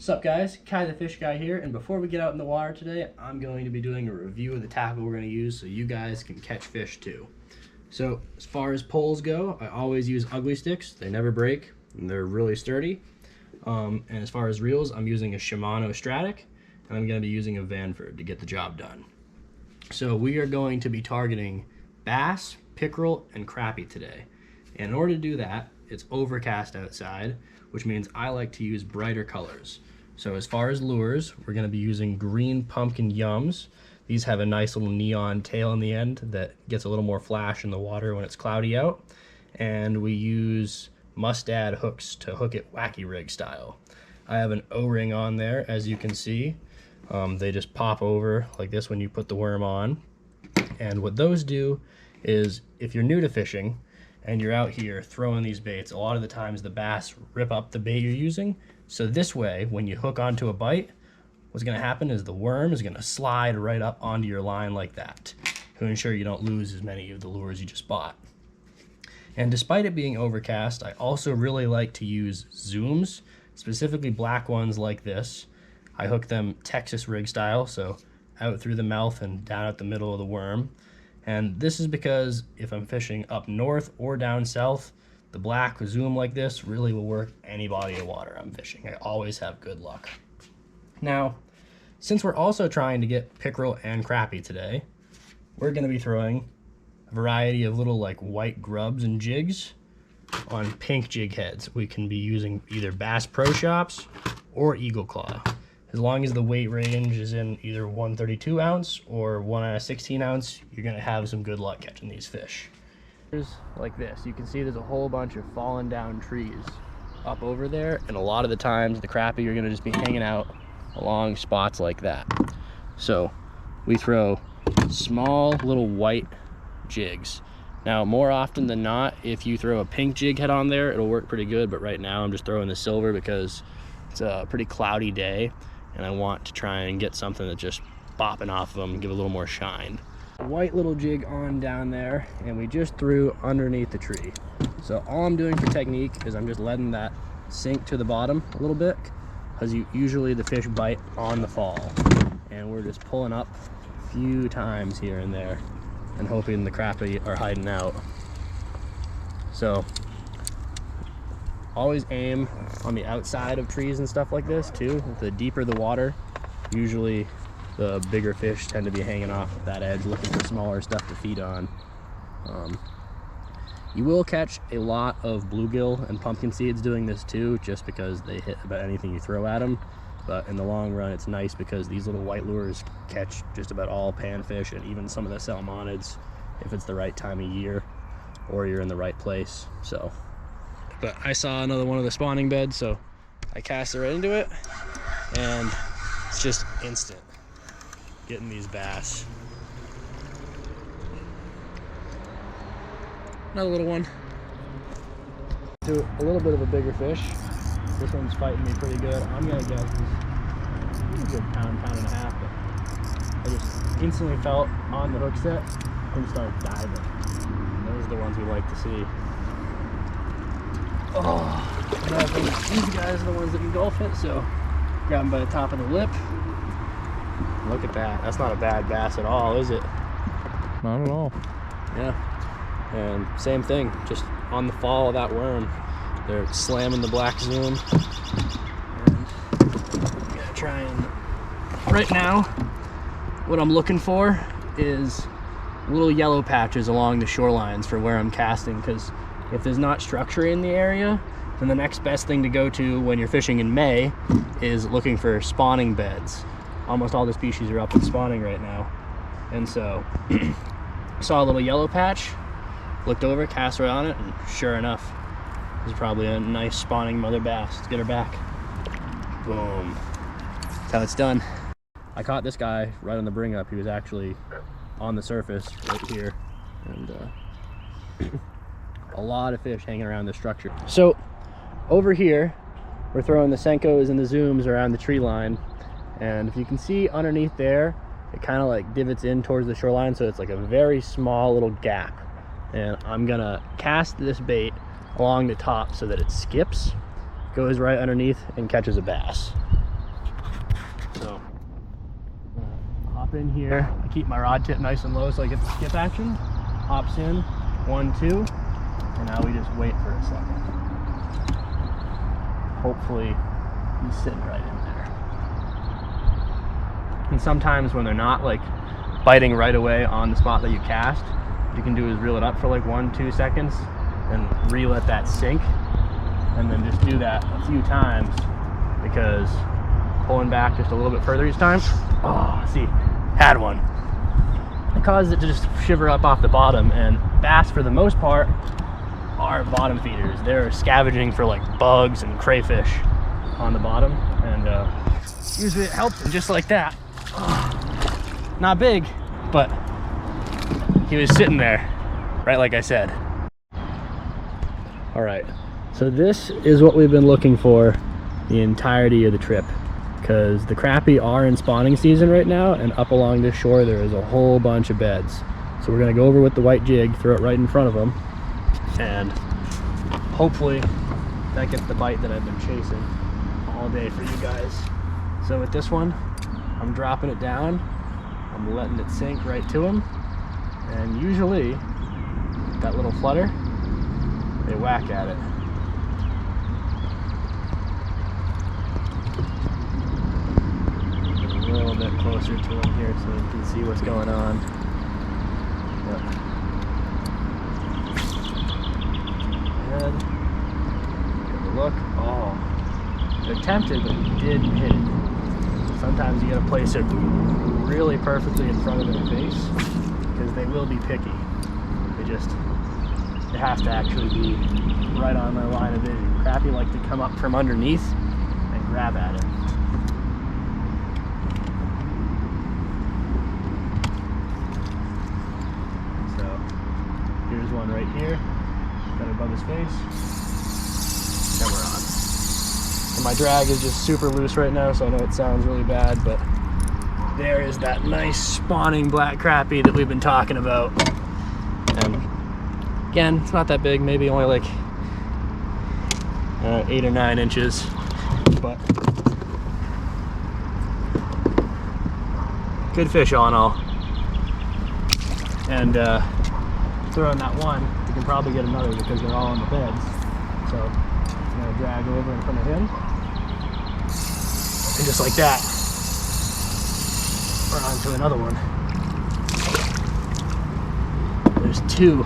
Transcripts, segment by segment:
Sup guys, Kai the Fish Guy here, and before we get out in the water today, I'm going to be doing a review of the tackle we're going to use so you guys can catch fish too. So as far as poles go, I always use ugly sticks. They never break and they're really sturdy. And as far as reels, I'm using a Shimano Stratic, and I'm going to be using a Vanford to get the job done. So we are going to be targeting bass, pickerel, and crappie today. And in order to do that, it's overcast outside, which means I like to use brighter colors. So as far as lures, we're going to be using green pumpkin yums. These have a nice little neon tail in the end that gets a little more flash in the water when it's cloudy out. And we use mustad hooks to hook it wacky rig style. I have an O-ring on there, as you can see. They just pop over like this when you put the worm on. And what those do is, if you're new to fishing and you're out here throwing these baits, a lot of the times the bass rip up the bait you're using. So this way, when you hook onto a bite, what's going to happen is the worm is going to slide right up onto your line like that to ensure you don't lose as many of the lures you just bought. And despite it being overcast, I also really like to use zooms, specifically black ones like this. I hook them Texas rig style, so out through the mouth and down at the middle of the worm. And this is because if I'm fishing up north or down south, the black zoom like this really will work any body of water I'm fishing. I always have good luck. Now, since we're also trying to get pickerel and crappie today, we're going to be throwing a variety of little like white grubs and jigs on pink jig heads. We can be using either Bass Pro Shops or Eagle Claw. As long as the weight range is in either 132 ounce or 1 16 ounce, you're going to have some good luck catching these fish. Like this, you can see there's a whole bunch of fallen down trees up over there, and a lot of the times the crappie are going to just be hanging out along spots like that. So we throw small little white jigs. Now, more often than not, if you throw a pink jig head on there, it'll work pretty good, but right now I'm just throwing the silver because it's a pretty cloudy day and I want to try and get something that's just bopping off of them and give a little more shine. White little jig on down there, and we just threw underneath the tree. So all I'm doing for technique is I'm just letting that sink to the bottom a little bit, because usually the fish bite on the fall, and we're just pulling up a few times here and there and hoping the crappie are hiding out. So always aim on the outside of trees and stuff like this too. The deeper the water, usually the bigger fish tend to be hanging off that edge looking for smaller stuff to feed on. You will catch a lot of bluegill and pumpkin seeds doing this too, just because they hit about anything you throw at them. But in the long run, it's nice because these little white lures catch just about all panfish and even some of the salmonids if it's the right time of year or you're in the right place. So, but I saw another one of the spawning beds, so I cast it right into it, and it's just instant getting these bass. Another little one. To a little bit of a bigger fish. This one's fighting me pretty good. I'm gonna guess he's a good pound and a half, but I just instantly felt on the hook set and started diving. And those are the ones we like to see. Oh, and I think these guys are the ones that engulf it, so grab them by the top of the lip. Look at that. That's not a bad bass at all, is it? Not at all. Yeah. And same thing, just on the fall of that worm, they're slamming the black zoom. And I'm gonna try and, right now, what I'm looking for is little yellow patches along the shorelines for where I'm casting, because if there's not structure in the area, then the next best thing to go to when you're fishing in May is looking for spawning beds. Almost all the species are up and spawning right now. And so, saw a little yellow patch, looked over, cast right on it, and sure enough, this is probably a nice spawning mother bass. Let's get her back. Boom. That's how it's done. I caught this guy right on the bring up. He was actually on the surface right here. And a lot of fish hanging around the structure. So over here, we're throwing the Senkos and the zooms around the tree line. And if you can see underneath there, it kind of like divots in towards the shoreline, so it's like a very small little gap. And I'm gonna cast this bait along the top so that it skips, goes right underneath, and catches a bass. So hop in here. I keep my rod tip nice and low so I get the skip action. Hops in, 1, 2, and now we just wait for a second. Hopefully he's sitting right in there. And sometimes when they're not like biting right away on the spot that you cast, what you can do is reel it up for like 1, 2 seconds and re-let that sink, and then just do that a few times, because pulling back just a little bit further each time, oh, see, had one. It causes it to just shiver up off the bottom, and bass for the most part are bottom feeders. They're scavenging for like bugs and crayfish on the bottom, and usually it helps them just like that. Not big, but he was sitting there, right like I said. All right, so this is what we've been looking for the entirety of the trip, because the crappie are in spawning season right now, and up along this shore there is a whole bunch of beds. So we're gonna go over with the white jig, throw it right in front of them, and hopefully that gets the bite that I've been chasing all day for you guys. So with this one, I'm dropping it down, I'm letting it sink right to him, and usually that little flutter, they whack at it. Get a little bit closer to him here so you can see what's going on. Yep. And give it a look. Oh, they're tempted, but he did hit it. Sometimes you gotta place it really perfectly in front of their face, because they will be picky. It has to actually be right on my line of vision. Crappie like to come up from underneath and grab at it. So here's one right here, got it above his face, and we're on. And my drag is just super loose right now, so I know it sounds really bad, but there is that nice spawning black crappie that we've been talking about. And again, it's not that big, maybe only like 8 or 9 inches, but good fish all in all. And throwing that one, you can probably get another because they're all on the beds. So I'm gonna drag over in front of him, and just like that, we're on to another one. There's 2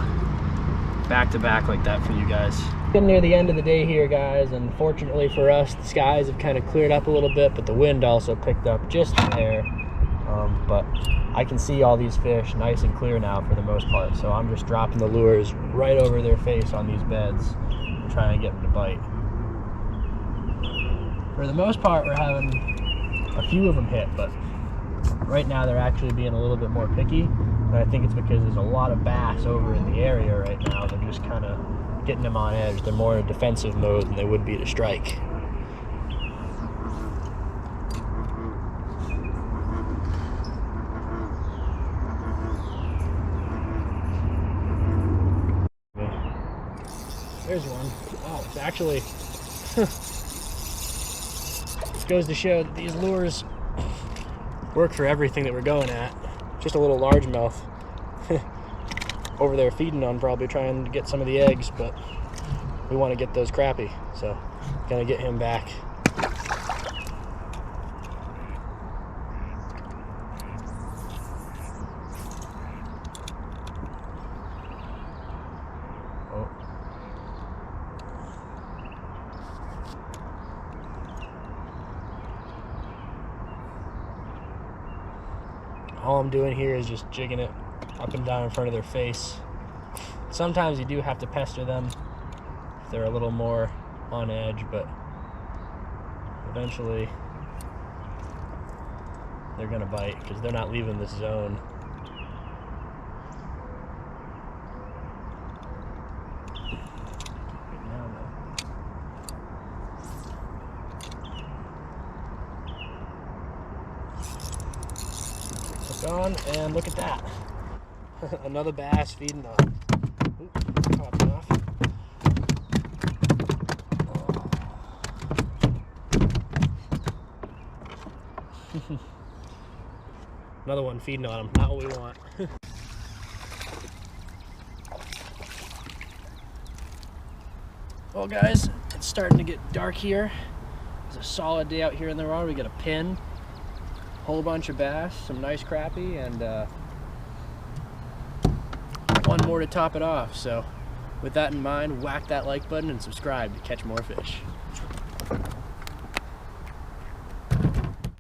back to back like that for you guys. Getting near the end of the day here, guys, and fortunately for us, the skies have kind of cleared up a little bit, but the wind also picked up just there. But I can see all these fish nice and clear now for the most part, so I'm just dropping the lures right over their face on these beds and trying to get them to bite. For the most part, we're having a few of them hit, but right now they're actually being a little bit more picky, and I think it's because there's a lot of bass over in the area right now. They're just kind of getting them on edge. They're more in a defensive mode than they would be to strike. There's one. Oh, it's actually this goes to show that these lures work for everything that we're going at. Just a little largemouth over there feeding on, probably trying to get some of the eggs, but we want to get those crappie, so gonna get him back. Oh. All I'm doing here is just jigging it up and down in front of their face. Sometimes you do have to pester them if they're a little more on edge, but eventually they're gonna bite because they're not leaving this zone. On, and look at that. Another bass feeding on. Ooh, popped off. Another one feeding on him, not what we want. Well guys, it's starting to get dark here. It's a solid day out here in the water. We got a pin, whole bunch of bass, some nice crappie, and one more to top it off. So with that in mind, whack that like button and subscribe to catch more fish.